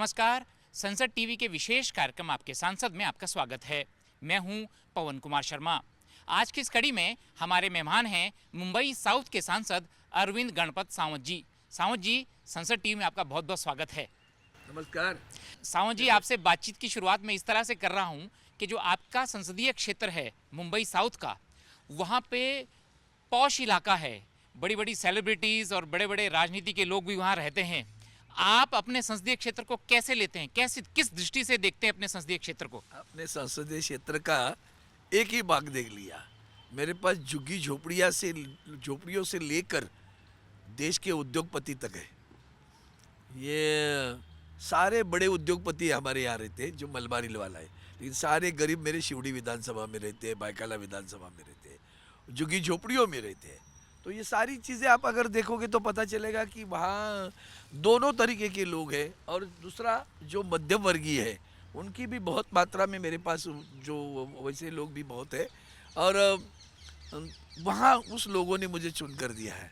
नमस्कार। संसद टीवी के विशेष कार्यक्रम आपके सांसद में आपका स्वागत है। मैं हूं पवन कुमार शर्मा। आज की इस कड़ी में हमारे मेहमान हैं मुंबई साउथ के सांसद अरविंद गणपत सावंत जी। सावंत जी, संसद टीवी में आपका बहुत बहुत स्वागत है। नमस्कार। सावंत जी, आपसे बातचीत की शुरुआत मैं इस तरह से कर रहा हूं कि जो आपका संसदीय क्षेत्र है मुंबई साउथ का, वहां पे पॉश इलाका है, बड़ी बड़ी सेलिब्रिटीज और बड़े बड़े राजनीति के लोग भी वहां रहते हैं। आप अपने संसदीय क्षेत्र को कैसे लेते हैं, कैसे किस दृष्टि से देखते हैं अपने संसदीय क्षेत्र को? अपने संसदीय क्षेत्र का एक ही भाग देख लिया। मेरे पास झुग्गी झोपड़ियों से लेकर देश के उद्योगपति तक है। ये सारे बड़े उद्योगपति हमारे यहाँ रहते हैं, जो मलबारी वाला है, लेकिन सारे गरीब मेरे शिवड़ी विधानसभा में रहते हैं, बायकाला विधानसभा में रहते हैं, झुग्गी झोपड़ियों में रहते हैं। तो ये सारी चीज़ें आप अगर देखोगे तो पता चलेगा कि वहाँ दोनों तरीके के लोग हैं। और दूसरा जो मध्यम वर्गीय है, उनकी भी बहुत मात्रा में मेरे पास जो वैसे लोग भी बहुत है। और वहाँ उस लोगों ने मुझे चुन कर दिया है,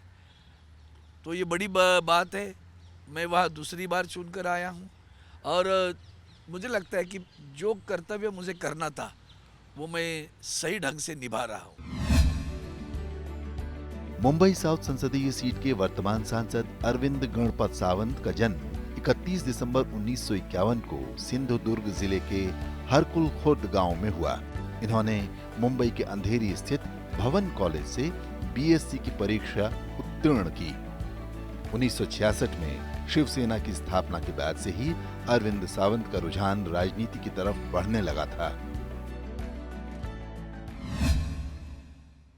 तो ये बड़ी बात है। मैं वहाँ दूसरी बार चुन कर आया हूँ और मुझे लगता है कि जो कर्तव्य मुझे करना था वो मैं सही ढंग से निभा रहा हूँ। मुंबई साउथ संसदीय सीट के वर्तमान सांसद अरविंद गणपत सावंत का जन्म 31 दिसंबर 1951 को सिंधुदुर्ग जिले के हरकुल खुर्द गांव में हुआ। इन्होंने मुंबई के अंधेरी स्थित भवन कॉलेज से बीएससी की परीक्षा उत्तीर्ण की। 1966 में शिवसेना की स्थापना के बाद से ही अरविंद सावंत का रुझान राजनीति की तरफ बढ़ने लगा था।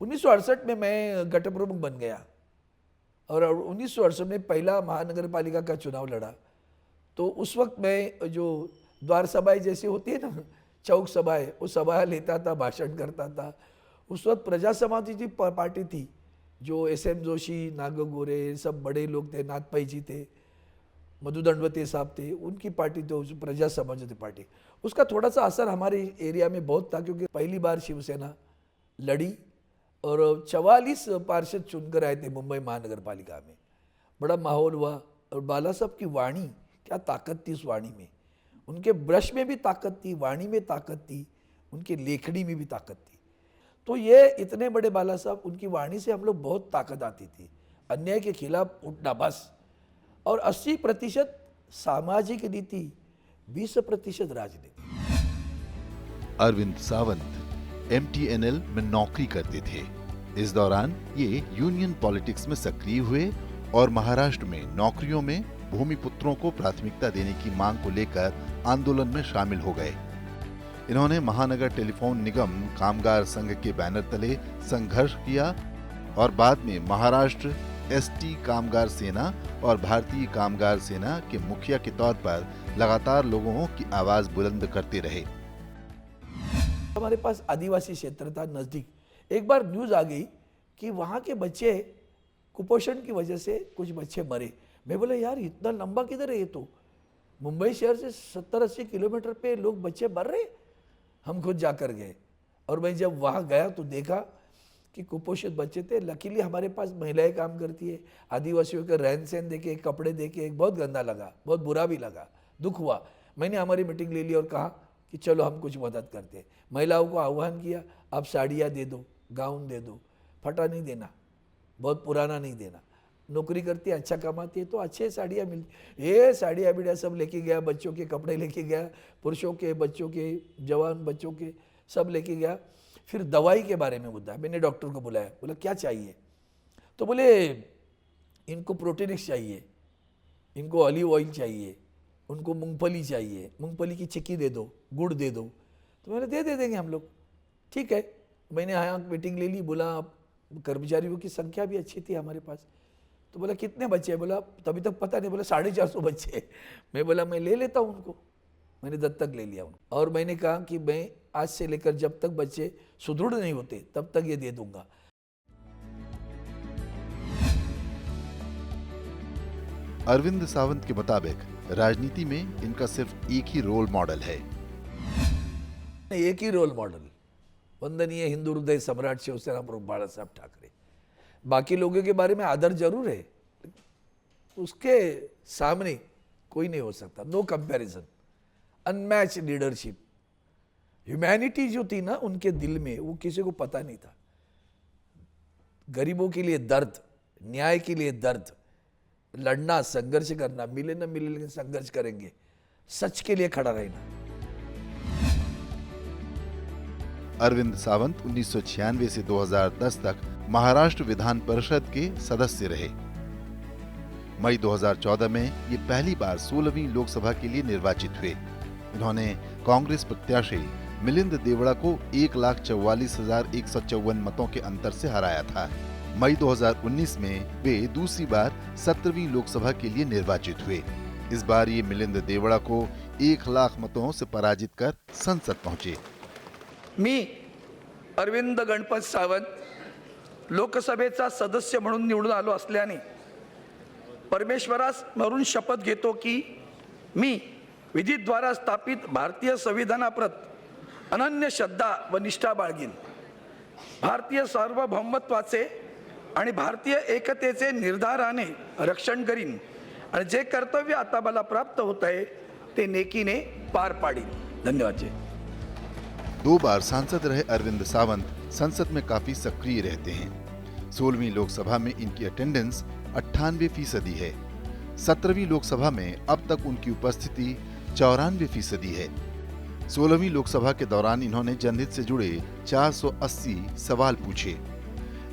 1968 में मैं गट प्रमुख बन गया और 1968 में पहला महानगर पालिका का चुनाव लड़ा। तो उस वक्त मैं जो द्वार सभाएं जैसी होती है ना, चौक सभाएं, वो सभा लेता था, भाषण करता था। उस वक्त प्रजा समाज की पार्टी थी, जो SM जोशी, नाग गोरे, सब बड़े लोग थे, नागपाई जी थे, मधु दंडवते साहब थे, उनकी पार्टी तो प्रजा समाजवादी पार्टी। उसका थोड़ा सा असर हमारे एरिया में बहुत था, क्योंकि पहली बार शिवसेना लड़ी और 44 पार्षद चुनकर आए थे मुंबई महानगर पालिका में। बड़ा माहौल हुआ। और बाला साहब की वाणी, क्या ताकत थी उस वाणी में। उनके ब्रश में भी ताकत थी, वाणी में ताकत थी, उनकी लेखनी में भी ताकत थी। तो ये इतने बड़े बाला साहब, उनकी वाणी से हम लोग बहुत ताकत आती थी, अन्याय के खिलाफ उठना बस। और 80% सामाजिक नीति, 20% राजनीति। अरविंद सावंत MTNL में नौकरी करते थे। इस दौरान ये यूनियन पॉलिटिक्स में सक्रिय हुए और महाराष्ट्र में नौकरियों में भूमिपुत्रों को प्राथमिकता देने की मांग को लेकर आंदोलन में शामिल हो गए। इन्होंने महानगर टेलीफोन निगम कामगार संघ के बैनर तले संघर्ष किया और बाद में महाराष्ट्र ST कामगार सेना और भारतीय कामगार सेना के मुखिया के तौर पर लगातार लोगों की आवाज बुलंद करते रहे। हमारे पास आदिवासी क्षेत्र था नज़दीक। एक बार न्यूज़ आ गई कि वहाँ के बच्चे कुपोषण की वजह से कुछ बच्चे मरे। मैं बोला यार, इतना लंबा किधर है ये? तो मुंबई शहर से 70-80 किलोमीटर पे लोग बच्चे मर रहे। हम खुद जाकर गए और मैं जब वहाँ गया तो देखा कि कुपोषित बच्चे थे। लकीली हमारे पास महिलाएं काम करती है। आदिवासियों के रहन सहन देखे, कपड़े देखे, बहुत गंदा लगा, बहुत बुरा भी लगा, दुख हुआ। मैंने हमारी मीटिंग ले ली और कहा कि चलो हम कुछ मदद करते हैं। महिलाओं को आह्वान किया, आप साड़ियाँ दे दो, गाउन दे दो, फटा नहीं देना, बहुत पुराना नहीं देना। नौकरी करती है, अच्छा कमाती है, तो अच्छे साड़ियाँ मिलती। ये साड़ियाँ बीड़ियाँ सब लेके गया, बच्चों के कपड़े लेके गया, पुरुषों के, बच्चों के, जवान बच्चों के, सब लेके गया। फिर दवाई के बारे में बताया। मैंने डॉक्टर को बुलाया, बोला क्या चाहिए? तो बोले इनको प्रोटीनिक्स चाहिए, इनको ऑलिव ऑयल चाहिए, उनको मूंगफली चाहिए, मूंगफली की चिक्की दे दो, गुड़ दे दो। तो मैंने दे देंगे हम लोग, ठीक है। मैंने यहाँ मीटिंग ले ली, बोला कर्मचारियों की संख्या भी अच्छी थी हमारे पास। तो बोला कितने बच्चे? बोला तभी तक पता नहीं। बोला 450 बच्चे। मैं बोला मैं ले लेता हूँ उनको। मैंने दत्तक ले लिया उनको और मैंने कहा कि मैं आज से लेकर जब तक बच्चे सुदृढ़ नहीं होते तब तक ये दे दूंगा। अरविंद सावंत के मुताबिक राजनीति में इनका सिर्फ एक ही रोल मॉडल है। एक ही रोल मॉडल, वंदनीय हिंदू हृदय सम्राट शिवसेना प्रमुख बाला साहब ठाकरे। बाकी लोगों के बारे में आदर जरूर है, उसके सामने कोई नहीं हो सकता, no comparison, unmatch leadership. Humanity जो थी ना उनके दिल में, वो किसी को पता नहीं था। गरीबों के लिए दर्द, न्याय के लिए दर्द, लड़ना, संघर्ष करना, मिले न मिले लेकिन संघर्ष करेंगे, सच के लिए खड़ा रहना। अरविंद सावंत 1996 से 2010 तक महाराष्ट्र विधान परिषद के सदस्य रहे। मई 2014 में ये पहली बार 16वीं लोकसभा के लिए निर्वाचित हुए। इन्होंने कांग्रेस प्रत्याशी मिलिंद देवड़ा को 1,44,154 मतों के अंतर से हराया था। मई 2019 में वे दूसरी बार 17वीं लोकसभा के लिए निर्वाचित हुए। इस बार ये मिलिंद देवड़ा को 1 लाख मतों से पराजित कर संसद पहुंचे। मी अरविंद गणपत सावंत लोकसभेचा सदस्य म्हणून निवडून आलो असल्याने परमेश्वरास मरून शपथ घेतो की मी विधीद्वारा स्थापित भारतीय संविधानाप्रत अनन्य श्रद्धा व निष्ठा बाळगीन, भारतीय सार्वभौमत्वाचे आणि भारतीय एकतेचे निर्धाराने रक्षण करीन आणि जे कर्तव्य आता मला प्राप्त होत आहे ते नेकीने पार पाडीन। धन्यवाद जी। 2 बार सांसद रहे अरविंद सावंत संसद में काफी सक्रिय रहते हैं। 16वीं लोकसभा में इनकी अटेंडेंस 98% है। 17वीं लोकसभा में अब तक उनकी उपस्थिति 94% है। 16वीं लोकसभा के दौरान इन्होंने जनहित से जुड़े 480 सवाल पूछे,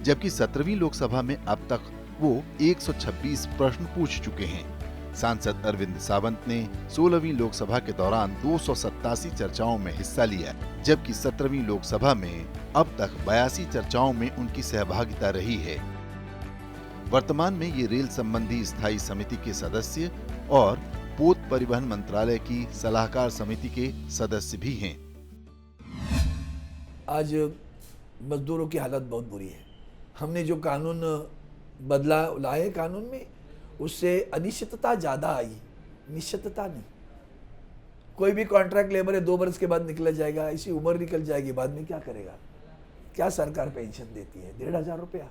जबकि 17वीं लोकसभा में अब तक वो 126 प्रश्न पूछ चुके हैं। सांसद अरविंद सावंत ने 16वीं लोकसभा के दौरान 287 चर्चाओं में हिस्सा लिया, जबकि 17वीं लोकसभा में अब तक 82 चर्चाओं में उनकी सहभागिता रही है। वर्तमान में ये रेल संबंधी स्थायी समिति के सदस्य और पोत परिवहन मंत्रालय की सलाहकार समिति के सदस्य भी हैं। आज मजदूरों की हालत बहुत बुरी है। हमने जो कानून बदलाव लाए कानून में, उससे अनिश्चितता ज़्यादा आई, निश्चितता नहीं। कोई भी कॉन्ट्रैक्ट लेबर है 2 वर्ष के बाद निकल जाएगा, इसी उम्र निकल जाएगी, बाद में क्या करेगा? क्या सरकार पेंशन देती है? 1,500 रुपया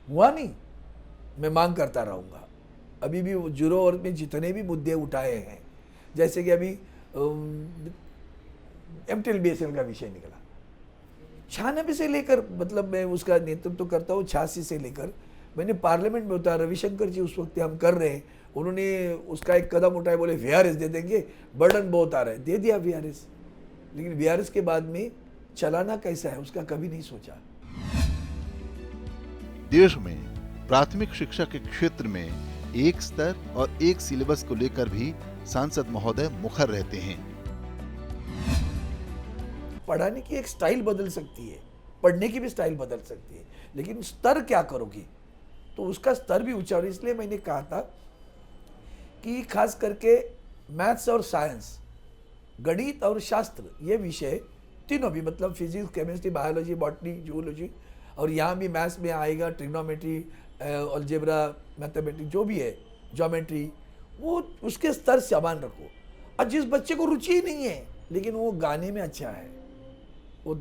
हुआ नहीं। मैं मांग करता रहूँगा। अभी भी जुरो और में जितने भी मुद्दे उठाए हैं, जैसे कि अभी MTLBSL का विषय निकला, 96 से लेकर, मतलब मैं उसका नेतृत्व करता हूँ 86 से लेकर, मैंने पार्लियामेंट में उतारा। रविशंकर जी उस वक्त हम कर रहे हैं, उन्होंने उसका एक कदम उठाया, बोले VRS दे देंगे, बर्डन बहुत आ रहा है, दे दिया VRS। लेकिन VRS के बाद में चलाना कैसा है उसका कभी नहीं सोचा। देश में प्राथमिक शिक्षा के क्षेत्र में एक स्तर और एक सिलेबस को लेकर भी सांसद महोदय मुखर रहते हैं। पढ़ाने की एक स्टाइल बदल सकती है, पढ़ने की भी स्टाइल बदल सकती है, लेकिन स्तर क्या करोगी, तो उसका स्तर भी ऊंचा। और इसलिए मैंने कहा था कि खास करके मैथ्स और साइंस, गणित और शास्त्र, ये विषय तीनों भी, मतलब physics, chemistry, biology, botany, zoology, और यहाँ भी मैथ्स में आएगा ट्रिग्नोमेट्री, अलजेब्रा, मैथमेटिक्स, जो भी है, ज्योमेट्री, वो उसके स्तर समान रखो। और जिस बच्चे को रुचि ही नहीं है लेकिन वो गाने में अच्छा है, वो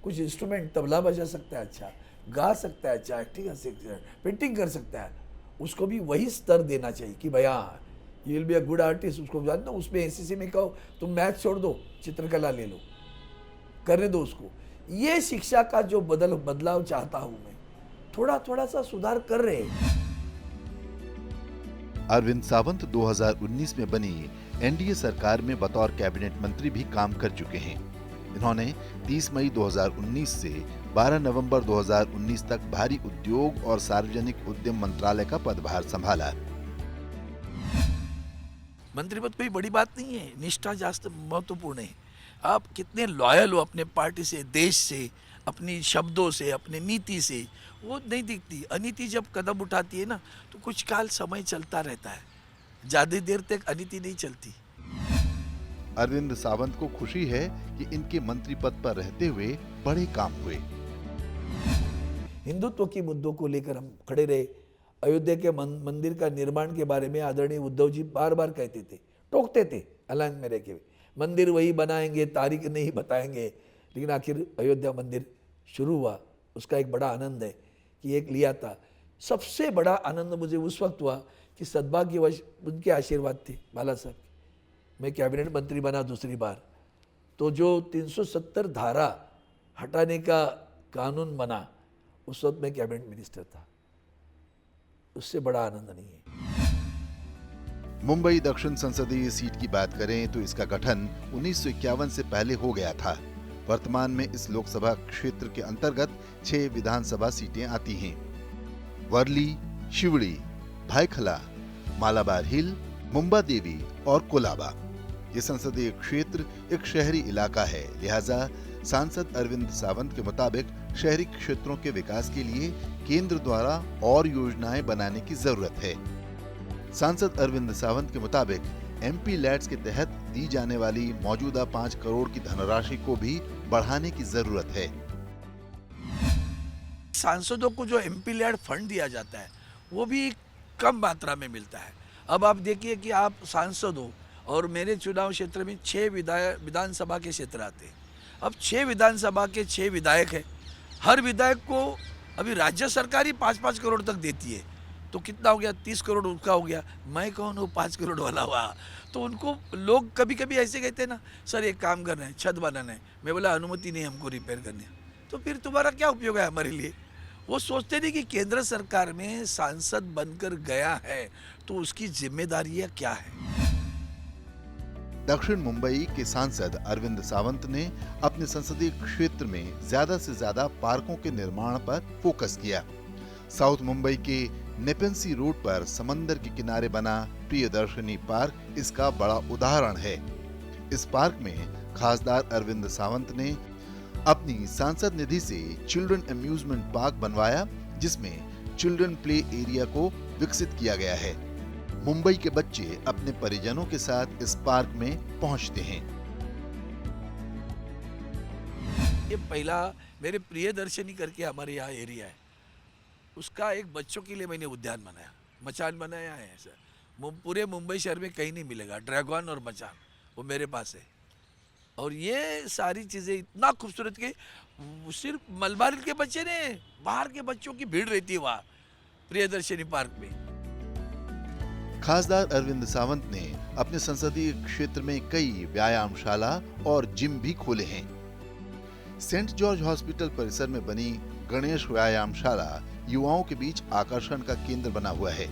कुछ इंस्ट्रूमेंट, तबला बजा सकता है, अच्छा गा सकता है, अच्छा एक्टिंग कर सकता है, पेंटिंग कर सकता है, उसको भी वही स्तर देना चाहिए कि भैया you will be a good artist. उसको जानना, उसमें एनसीसी में कहो तुम मैथ छोड़ दो, चित्रकला ले लो, करने दो उसको। ये शिक्षा का जो बदलाव चाहता हूं मैं, थोड़ा सा सुधार कर रहे हैं। अरविंद सावंत 2019 में बनी एनडीए सरकार में बतौर कैबिनेट मंत्री भी काम कर चुके हैं। इन्होंने 30 मई 2019 से 12 नवंबर 2019 तक भारी उद्योग और सार्वजनिक उद्यम मंत्रालय का पदभार संभाला। मंत्री पद कोई बड़ी बात नहीं है, निष्ठा जास्त महत्वपूर्ण है। आप कितने लॉयल हो अपने पार्टी से, देश से, अपनी शब्दों से, अपनी नीति से, वो नहीं दिखती। अनीति जब कदम उठाती है ना, तो कुछ काल समय चलता रहता है, ज़्यादा देर तक अनीति नहीं चलती। अरविंद सावंत को खुशी है कि इनके मंत्री पद पर रहते हुए बड़े काम हुए। हिंदुत्व की मुद्दों को लेकर हम खड़े रहे। अयोध्या के मंदिर का निर्माण के बारे में आदरणीय उद्धव जी बार बार कहते थे, टोकते थे अलायंस में रह के, मंदिर वही बनाएंगे, तारीख नहीं बताएंगे, लेकिन आखिर अयोध्या मंदिर शुरू हुआ। उसका एक बड़ा आनंद है कि एक लिया था। सबसे बड़ा आनंद मुझे उस वक्त हुआ कि सद्भाग्यवश उनके आशीर्वाद थे बाला साहब के, मैं कैबिनेट मंत्री बना दूसरी बार, तो जो 370 धारा हटाने का कानून बना उस वक्त मैं कैबिनेट मिनिस्टर था। उससे बड़ा आनंद नहीं है। मुंबई दक्षिण संसदीय सीट की बात करें तो इसका गठन 1951 से पहले हो गया था। वर्तमान में इस लोकसभा क्षेत्र के अंतर्गत 6 विधानसभा सीटें आती हैं। वर्ली, शिवड़ी, भायखला, मालाबार हिल, मुंबा देवी और कोलाबा। ये संसदीय क्षेत्र एक शहरी इलाका है, लिहाजा सांसद अरविंद सावंत के मुताबिक शहरी क्षेत्रों के विकास के लिए केंद्र द्वारा और योजनाएं बनाने की जरूरत है। सांसद अरविंद सावंत के मुताबिक एमपी लैड्स के तहत दी जाने वाली मौजूदा 5 करोड़ की धनराशि को भी बढ़ाने की जरूरत है। सांसदों को जो एमपी लैड फंड दिया जाता है वो भी कम मात्रा में मिलता है। अब आप देखिए कि आप सांसद हो और मेरे चुनाव क्षेत्र में 6 विधानसभा के क्षेत्र आते हैं। अब 6 विधानसभा के 6 विधायक हैं, हर विधायक को अभी राज्य सरकार ही 5-5 करोड़ तक देती है, तो कितना हो गया, 30 करोड़ उसका हो गया। मैं कौन हूँ 5 करोड़ वाला हुआ? तो उनको लोग कभी कभी ऐसे कहते हैं ना, सर एक काम करना है, छत बनाना है। मैं बोला अनुमति नहीं हमको रिपेयर करने, तो फिर तुम्हारा क्या उपयोग है हमारे लिए? वो सोचते नहीं कि केंद्र सरकार में सांसद बनकर गया है तो उसकी जिम्मेदारियां क्या है। दक्षिण मुंबई के सांसद अरविंद सावंत ने अपने संसदीय क्षेत्र में ज्यादा से ज्यादा पार्कों के निर्माण पर फोकस किया। साउथ मुंबई के नेपेंसी रोड पर समंदर के किनारे बना प्रियदर्शनी पार्क इसका बड़ा उदाहरण है। इस पार्क में खासदार अरविंद सावंत ने अपनी सांसद निधि से चिल्ड्रन अम्यूजमेंट पार्क बनवाया, जिसमें चिल्ड्रन प्ले एरिया को विकसित किया गया है। मुंबई के बच्चे अपने परिजनों के साथ इस पार्क में पहुंचते हैं। ये पहला मेरे प्रियदर्शनी करके हमारे यहाँ एरिया है, उसका एक बच्चों के लिए मैंने उद्यान बनाया, मचान बनाया है सर। पूरे मुंबई शहर में कहीं नहीं मिलेगा, ड्रैगन और मचान वो मेरे पास है। और ये सारी चीज़ें इतना खूबसूरत के सिर्फ मलबार के बच्चे ने, बाहर के बच्चों की भीड़ रहती है वहाँ प्रियदर्शनी पार्क में। खासदार अरविंद सावंत ने अपने संसदीय क्षेत्र में कई व्यायामशाला और जिम भी खोले हैं। सेंट जॉर्ज हॉस्पिटल परिसर में बनी गणेश व्यायामशाला युवाओं के बीच आकर्षण का केंद्र बना हुआ है।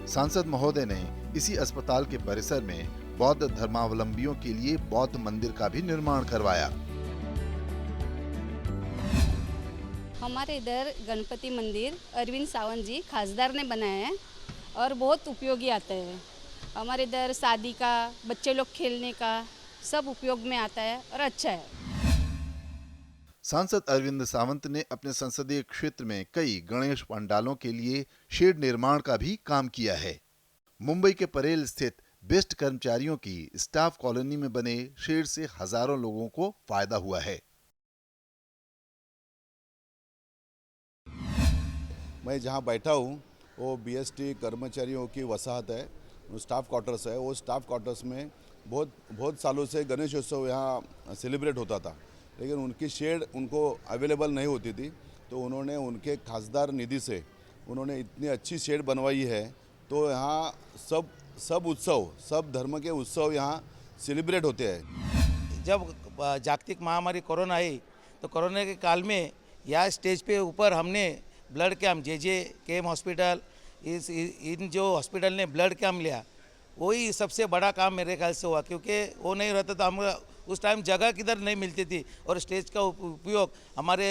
सांसद महोदय ने इसी अस्पताल के परिसर में बौद्ध धर्मावलंबियों के लिए बौद्ध मंदिर का भी निर्माण करवाया। हमारे इधर गणपति मंदिर अरविंद सावंत जी खासदार ने बनाया है और बहुत उपयोगी आता है। हमारे इधर शादी का, बच्चे लोग खेलने का सब उपयोग में आता है और अच्छा है। सांसद अरविंद सावंत ने अपने संसदीय क्षेत्र में कई गणेश पंडालों के लिए शेड निर्माण का भी काम किया है। मुंबई के परेल स्थित बेस्ट कर्मचारियों की स्टाफ कॉलोनी में बने शेड से हजारों लोगों को फायदा हुआ है। मैं जहां बैठा हूं वो बीएसटी कर्मचारियों की वसाहत है, स्टाफ क्वार्टर्स है। वो स्टाफ क्वार्टर्स में बहुत सालों से गणेश उत्सव यहाँ सेलिब्रेट होता था, लेकिन उनकी शेड उनको अवेलेबल नहीं होती थी, तो उन्होंने उनके खासदार निधि से उन्होंने इतनी अच्छी शेड बनवाई है। तो यहाँ सब उत्सव, सब धर्म के उत्सव यहाँ सेलिब्रेट होते हैं। जब जागतिक महामारी कोरोना आई तो कोरोना के काल में यहाँ स्टेज पे ऊपर हमने ब्लड कैम्प JJKM हॉस्पिटल, इन जो हॉस्पिटल ने ब्लड कैम्प लिया, वही सबसे बड़ा काम मेरे ख्याल से हुआ, क्योंकि वो नहीं रहता तो हम उस टाइम जगह किधर नहीं मिलती थी और स्टेज का उपयोग हमारे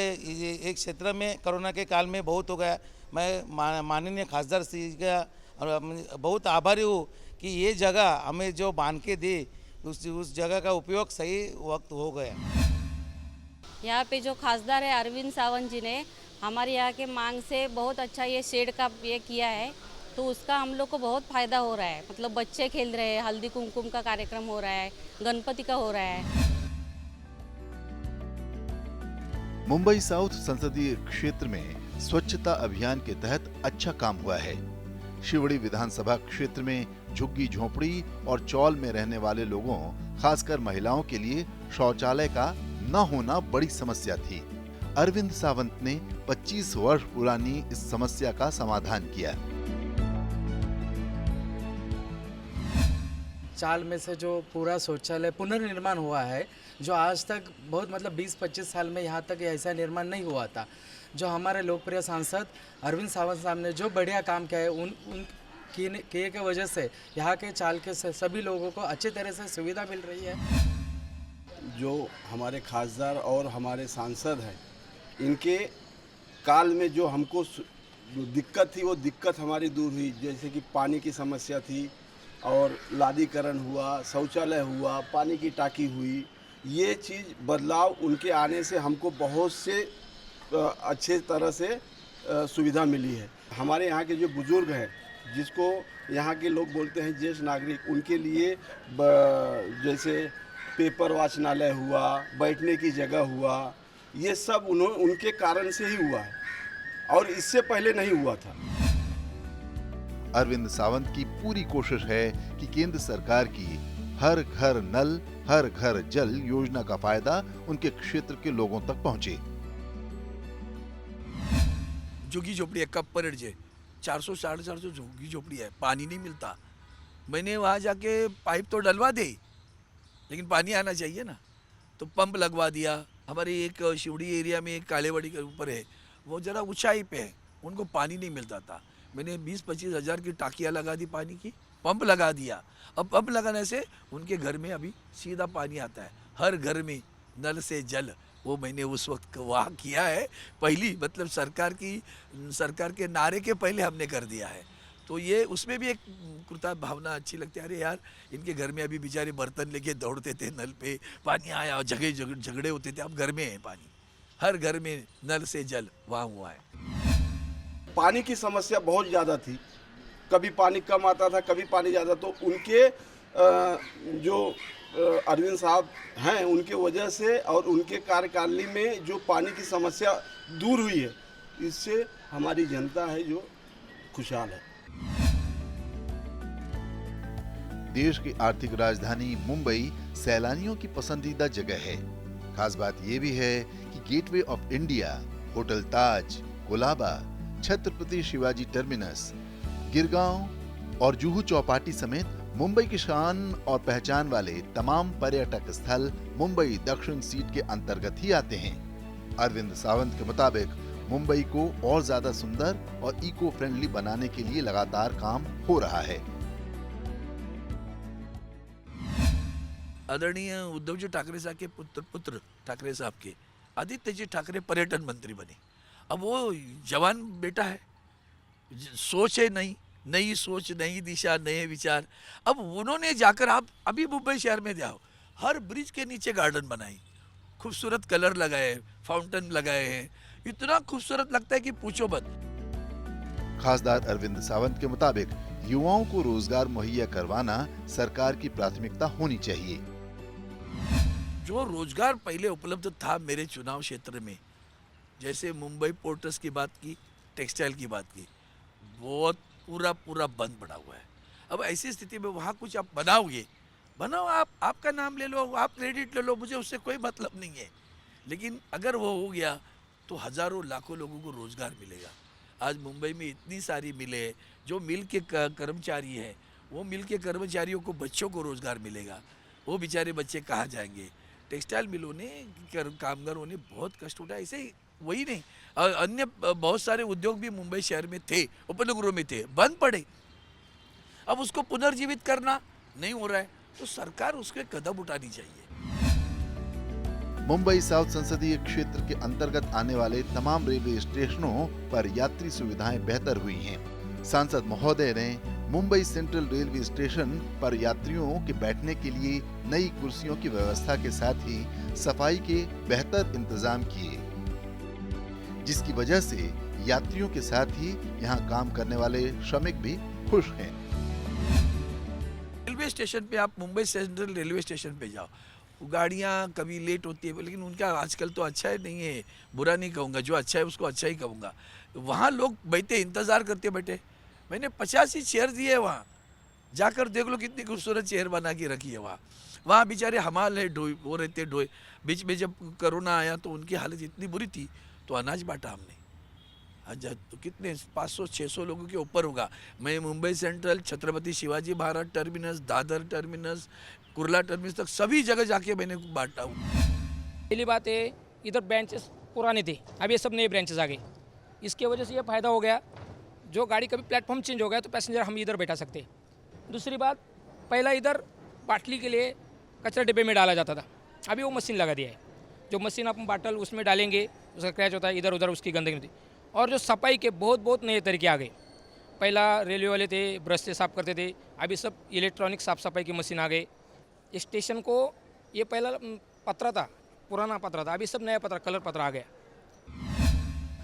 एक क्षेत्र में कोरोना के काल में बहुत हो गया। मैं माननीय खासदार श्री का बहुत आभारी हूँ कि ये जगह हमें जो बांध के दी, उस जगह का उपयोग सही वक्त हो गया। यहाँ पे जो खासदार है अरविंद सावंत जी ने हमारे यहाँ के मांग से बहुत अच्छा ये शेड का ये किया है, तो उसका हम लोग को बहुत फ़ायदा हो रहा है। मतलब बच्चे खेल रहे हैं, हल्दी कुमकुम का कार्यक्रम हो रहा है, गणपति का हो रहा है। मुंबई साउथ संसदीय क्षेत्र में स्वच्छता अभियान के तहत अच्छा काम हुआ है। शिवड़ी विधानसभा क्षेत्र में झुग्गी झोपड़ी और चौल में रहने वाले लोगों, खासकर महिलाओं के लिए शौचालय का न होना बड़ी समस्या थी। अरविंद सावंत ने 25 वर्ष पुरानी इस समस्या का समाधान किया। चाल में से जो पूरा शौचालय पुनर्निर्माण हुआ है, जो आज तक बहुत मतलब 20-25 साल में यहाँ तक ऐसा निर्माण नहीं हुआ था। जो हमारे लोकप्रिय सांसद अरविंद सावंत साहब ने जो बढ़िया काम किया है, उन किए के वजह से यहाँ के चाल के सभी लोगों को अच्छी तरह से सुविधा मिल रही है। जो हमारे खासदार और हमारे सांसद हैं, इनके काल में जो हमको जो दिक्कत थी वो दिक्कत हमारी दूर हुई। जैसे कि पानी की समस्या थी और लादीकरण हुआ, शौचालय हुआ, पानी की टाकी हुई। ये चीज़ बदलाव उनके आने से हमको बहुत से अच्छे तरह से सुविधा मिली है। हमारे यहाँ के जो बुज़ुर्ग हैं, जिसको यहाँ के लोग बोलते हैं ज्येष्ठ नागरिक, उनके लिए जैसे पेपर वाचनालय हुआ, बैठने की जगह हुआ, ये सब उनके कारण से ही हुआ है और इससे पहले नहीं हुआ था। अरविंद सावंत की पूरी कोशिश है कि केंद्र सरकार की हर घर नल हर घर जल योजना का फायदा उनके क्षेत्र के लोगों तक पहुंचे। झुग्गी झोपड़ी है, कब परेड जे 400-450 झुग्गी झोपड़ी है, पानी नहीं मिलता। मैंने वहाँ जाके पाइप तो डलवा दी, लेकिन पानी आना चाहिए ना, तो पंप लगवा दिया। हमारे एक शिवड़ी एरिया में एक कालेवाड़ी के ऊपर है, वो ज़रा ऊंचाई पे है, उनको पानी नहीं मिलता था। मैंने 20-25 हज़ार की टाकियाँ लगा दी पानी की, पंप लगा दिया। अब पंप लगाने से उनके घर में अभी सीधा पानी आता है, हर घर में नल से जल। वो मैंने उस वक्त वहाँ किया है, पहली मतलब सरकार के नारे के पहले हमने कर दिया है। तो ये उसमें भी एक कृतज्ञ भावना अच्छी लगती है। अरे यार, इनके घर में अभी बेचारे बर्तन लेके दौड़ते थे नल पे, पानी आया और झगड़े होते थे, अब घर में है पानी, हर घर में नल से जल वहाँ हुआ है। पानी की समस्या बहुत ज़्यादा थी, कभी पानी कम आता था, कभी पानी ज़्यादा। तो उनके जो अरविंद साहब हैं, उनके वजह से और उनके कार्यकाल में जो पानी की समस्या दूर हुई है, इससे हमारी जनता है जो खुशहाल है। देश की आर्थिक राजधानी मुंबई सैलानियों की पसंदीदा जगह है। खास बात यह भी है कि gateway of India, hotel Taj, Colaba, Chhatrapati Shivaji terminus, Girgaon और जुहू चौपाटी समेत मुंबई की शान और पहचान वाले तमाम पर्यटक स्थल मुंबई दक्षिण सीट के अंतर्गत ही आते हैं। अरविंद सावंत के मुताबिक मुंबई को और ज्यादा सुंदर और इको फ्रेंडली बनाने के लिए लगातार काम हो रहा है। आदरणीय उद्धवजी ठाकरे साहब के पुत्र ठाकरे साहब के आदित्य जी ठाकरे पर्यटन मंत्री बने। अब वो जवान बेटा है, सोच है नई सोच, नई दिशा, नए विचार। अब उन्होंने जाकर, आप अभी मुंबई शहर में जाओ, हर ब्रिज के नीचे गार्डन बनाई, खूबसूरत कलर लगाए, फाउंटेन लगाए हैं, इतना खूबसूरत लगता है कि पूछो मत। खासदार अरविंद सावंत के मुताबिक युवाओं को रोजगार मुहैया करवाना सरकार की प्राथमिकता होनी चाहिए। जो रोजगार पहले उपलब्ध था मेरे चुनाव क्षेत्र में, जैसे मुंबई पोर्ट्स की बात की, टेक्सटाइल की बात की, बहुत पूरा बंद पड़ा हुआ है। अब ऐसी स्थिति में वहाँ कुछ आप बनाओ, आपका नाम ले लो, आप क्रेडिट ले लो, मुझे उससे कोई मतलब नहीं है। लेकिन अगर वो हो गया तो हजारों लाखों लोगों को रोजगार मिलेगा। आज मुंबई में इतनी सारी मिलें हैं, जो मिल के कर्मचारी हैं, वो मिल के कर्मचारियों को, बच्चों को रोजगार मिलेगा। वो बेचारे बच्चे कहाँ जाएंगे? टेक्सटाइल मिलों ने, कामगारों ने बहुत कष्ट उठाया। ऐसे ही वही नहीं, अन्य बहुत सारे उद्योग भी मुंबई शहर में थे, उपनगरों में थे, बंद पड़े। अब उसको पुनर्जीवित करना नहीं हो रहा है, तो सरकार उसके कदम उठानी चाहिए। मुंबई साउथ संसदीय क्षेत्र के अंतर्गत आने वाले तमाम रेलवे स्टेशनों पर यात्री सुविधाएं बेहतर हुई हैं। सांसद महोदय ने मुंबई सेंट्रल रेलवे स्टेशन पर यात्रियों के बैठने के लिए नई कुर्सियों की व्यवस्था के साथ ही सफाई के बेहतर इंतजाम किए, जिसकी वजह से यात्रियों के साथ ही यहाँ काम करने वाले श्रमिक भी खुश हैं। रेलवे स्टेशन पे, आप मुंबई सेंट्रल रेलवे स्टेशन पे जाओ, गाड़ियाँ कभी लेट होती है, लेकिन उनका आजकल तो अच्छा है नहीं है, बुरा नहीं कहूँगा, जो अच्छा है उसको अच्छा ही कहूँगा। वहाँ लोग बैठे, इंतज़ार करते बैठे। मैंने 85 चेयर दिए वहाँ, जाकर देख लो कितनी खूबसूरत शहर बना के रखी है वहाँ। वहाँ बेचारे हमाल है, ढोई वो रहते ढोई। बीच में जब कोरोना आया तो उनकी हालत इतनी बुरी थी तो अनाज बांटा हमने। आज तो कितने 500-600 लोगों के ऊपर होगा। मैं Mumbai Central, Chhatrapati Shivaji Maharaj Terminus, Dadar Terminus, Kurla Terminus तक सभी जगह जाके मैंने बांटा हूँ। पहली बात है, इधर ब्रांचेस पुराने थे, अब ये सब नए ब्रांचेस आ गए। इसके वजह से ये फ़ायदा हो गया, जो गाड़ी कभी प्लेटफॉर्म चेंज हो गया तो पैसेंजर हम इधर बैठा सकते। दूसरी बात, पहला इधर बाटली के लिए कचरा डिब्बे में डाला जाता था, अभी वो मशीन लगा दिया है। जो मशीन आप बाटल उसमें डालेंगे, उसका क्रैच होता है, इधर उधर उसकी गंदगी नहीं होती। और जो सफाई के बहुत नए तरीके आ गए। पहला रेलवे वाले थे, ब्रश से साफ़ करते थे, अभी सब इलेक्ट्रॉनिक साफ़ सफाई की मशीन आ गई। स्टेशन को ये पहला पत्रा था, पुराना पत्रा था, अभी सब नया पत्रा, कलर पत्रा आ गया।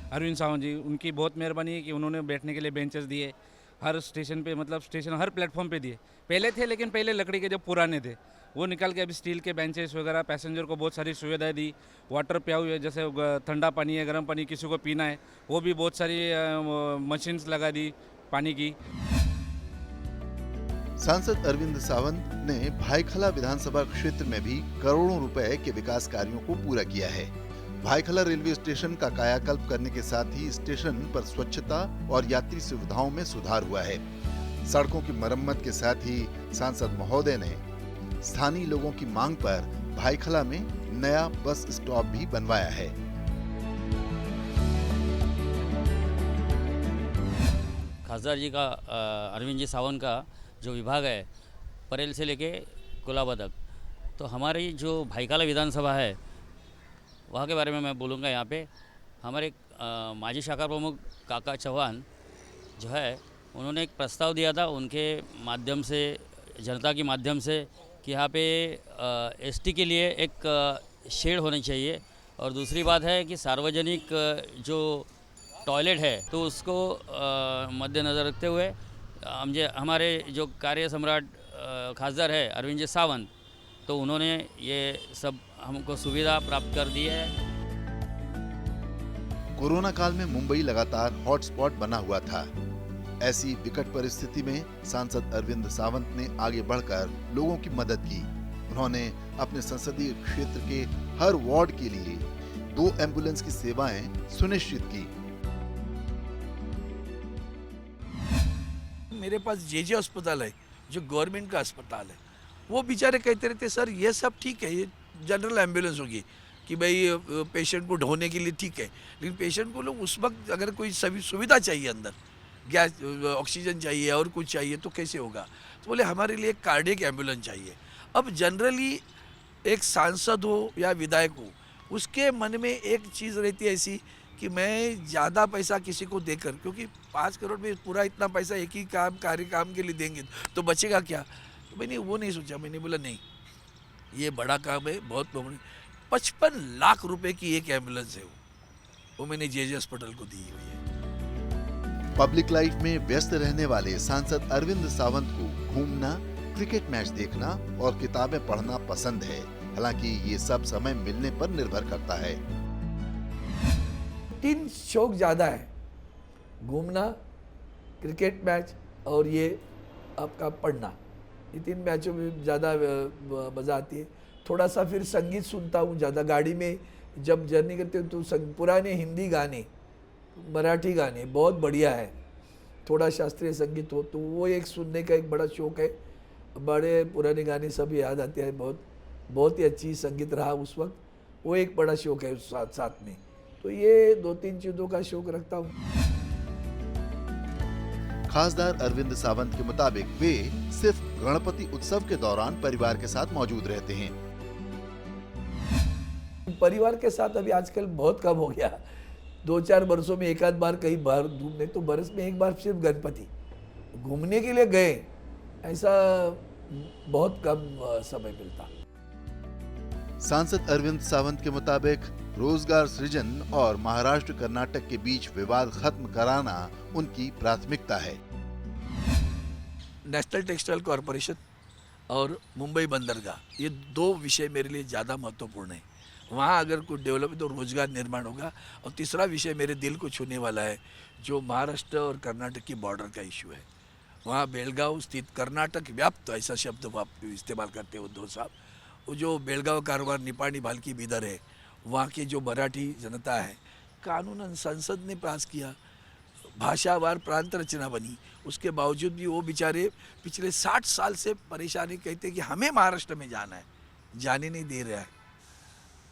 अरविंद सावंत जी, उनकी बहुत मेहरबानी है कि उन्होंने बैठने के लिए बेंचेस दिए हर स्टेशन पे, मतलब स्टेशन हर प्लेटफॉर्म पे दिए। पहले थे लेकिन पहले लकड़ी के जो पुराने थे वो निकाल के अभी स्टील के बेंचेस वगैरह, पैसेंजर को बहुत सारी सुविधाएं दी। वाटर प्याऊ है, जैसे ठंडा पानी है, गर्म पानी किसी को पीना है, वो भी बहुत सारी मशीन्स लगा दी पानी की। सांसद अरविंद सावंत ने भाईखला विधानसभा क्षेत्र में भी करोड़ों रुपए के विकास कार्यों को पूरा किया है। भाईखला रेलवे स्टेशन का कायाकल्प करने के साथ ही स्टेशन पर स्वच्छता और यात्री सुविधाओं में सुधार हुआ है। सड़कों की मरम्मत के साथ ही सांसद महोदय ने स्थानीय लोगों की मांग पर भाईखला में नया बस स्टॉप भी बनवाया है। खासदार जी का, अरविंद जी सावंत का जो विभाग है परेल से लेके कोलाबा तक, तो हमारी जो भाईखला विधानसभा है वहाँ के बारे में मैं बोलूँगा। यहाँ पे हमारे माजी शाखा प्रमुख काका चौहान जो है, उन्होंने एक प्रस्ताव दिया था उनके माध्यम से, जनता के माध्यम से, कि यहाँ पे एसटी के लिए एक शेड होनी चाहिए। और दूसरी बात है कि सार्वजनिक जो टॉयलेट है तो उसको मद्देनज़र रखते हुए हमारे जो कार्य सम्राट खासदार है अरविंद जी सावंत, तो उन्होंने ये सब हमको सुविधा प्राप्त कर दी है। कोरोना काल में मुंबई लगातार हॉटस्पॉट बना हुआ था। ऐसी विकट परिस्थिति में सांसद अरविंद सावंत ने आगे बढ़कर लोगों की मदद की। उन्होंने अपने संसदीय क्षेत्र के हर वार्ड के लिए 2 एम्बुलेंस की सेवाएं सुनिश्चित की। मेरे पास जे अस्पताल है, जो गवर्नमेंट का अस्पताल है, वो बेचारे कहते रहते सर ये सब ठीक है, ये जनरल एम्बुलेंस होगी कि भाई पेशेंट को ढोने के लिए ठीक है, लेकिन पेशेंट को लोग उस वक्त अगर कोई सभी सुविधा चाहिए, अंदर गैस ऑक्सीजन चाहिए और कुछ चाहिए तो कैसे होगा। तो बोले हमारे लिए एक कार्डियक एम्बुलेंस चाहिए। अब जनरली एक सांसद हो या विधायक हो, उसके मन में एक चीज़ रहती है ऐसी कि मैं ज़्यादा पैसा किसी को देकर, क्योंकि 5 करोड़ में पूरा इतना पैसा एक ही काम के लिए देंगे तो बचेगा क्या। तो मैंने वो नहीं सोचा, मैंने बोला नहीं ये बड़ा काम है, बहुत 55 लाख रुपए की एक एम्बुलेंस है, वो मैंने जे अस्पताल को दी हुई है। पब्लिक लाइफ में व्यस्त रहने वाले सांसद अरविंद सावंत को घूमना, क्रिकेट मैच देखना और किताबें पढ़ना पसंद है। हालांकि ये सब समय मिलने पर निर्भर करता है। 3 शौक ज़्यादा है, घूमना, क्रिकेट मैच और ये आपका पढ़ना। ये 3 मैचों में ज़्यादा मज़ा आती है। थोड़ा सा फिर संगीत सुनता हूँ ज़्यादा, गाड़ी में जब जर्नी करते हो तो पुराने हिंदी गाने, मराठी गाने बहुत बढ़िया है, थोड़ा शास्त्रीय संगीत हो तो वो एक सुनने का एक बड़ा शौक है। बड़े पुराने गाने सब याद आते हैं, बहुत ही अच्छी संगीत रहा उस वक्त, वो एक बड़ा शौक है साथ में। तो ये 2-3 चीज़ों का शौक रखता हूँ। खासदार अरविंद सावंत के मुताबिक वे सिर्फ गणपति उत्सव के दौरान परिवार के साथ मौजूद रहते हैं। परिवार के साथ अभी आजकल बहुत कम हो गया, 2-4 वर्षों में एक आध बार कहीं बाहर घूमने, तो बरस में एक बार सिर्फ गणपति घूमने के लिए गए, ऐसा बहुत कम समय मिलता। सांसद अरविंद सावंत के मुताबिक रोजगार सृजन और महाराष्ट्र कर्नाटक के बीच विवाद खत्म कराना उनकी प्राथमिकता है। नेशनल टेक्सटाइल कॉरपोरेशन और मुंबई बंदरगाह, ये 2 विषय मेरे लिए ज़्यादा महत्वपूर्ण है। वहाँ अगर कुछ डेवलप तो रोजगार निर्माण होगा। और तीसरा विषय मेरे दिल को छूने वाला है, जो महाराष्ट्र और कर्नाटक की बॉर्डर का इशू है, वहाँ बेलगांव स्थित कर्नाटक व्याप्त ऐसा शब्द वो आप इस्तेमाल करते हैं उद्धव साहब। वो जो बेलगांव कारवार निपाणी भालकी बीदर है, वहाँ की जो मराठी जनता है, कानूनन संसद ने पास किया, भाषावार प्रांत रचना बनी, उसके बावजूद भी वो बेचारे पिछले 60 साल से परेशानी कहते कि हमें महाराष्ट्र में जाना है, जाने नहीं दे रहा है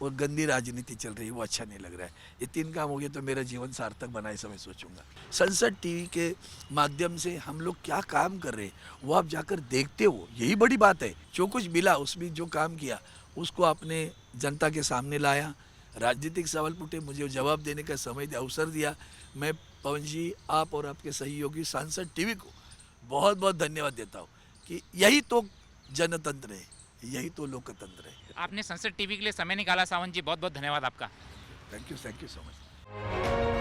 और गंदी राजनीति चल रही है, वो अच्छा नहीं लग रहा है। ये 3 काम हो गए तो मेरा जीवन सार्थक बना ऐसा मैं सोचूंगा। संसद टीवी के माध्यम से हम लोग क्या काम कर रहे हैं वो आप जाकर देखते हो, यही बड़ी बात है। जो कुछ मिला उसमें जो काम किया उसको आपने जनता के सामने लाया, राजनीतिक सवाल पूछे, मुझे जवाब देने का समय दिया, अवसर दिया। मैं पवन जी, आप और आपके सहयोगी सांसद टीवी को बहुत बहुत धन्यवाद देता हूँ कि यही तो जनतंत्र है, यही तो लोकतंत्र है। आपने संसद टीवी के लिए समय निकाला सावंत जी, बहुत बहुत धन्यवाद आपका। Thank you so much.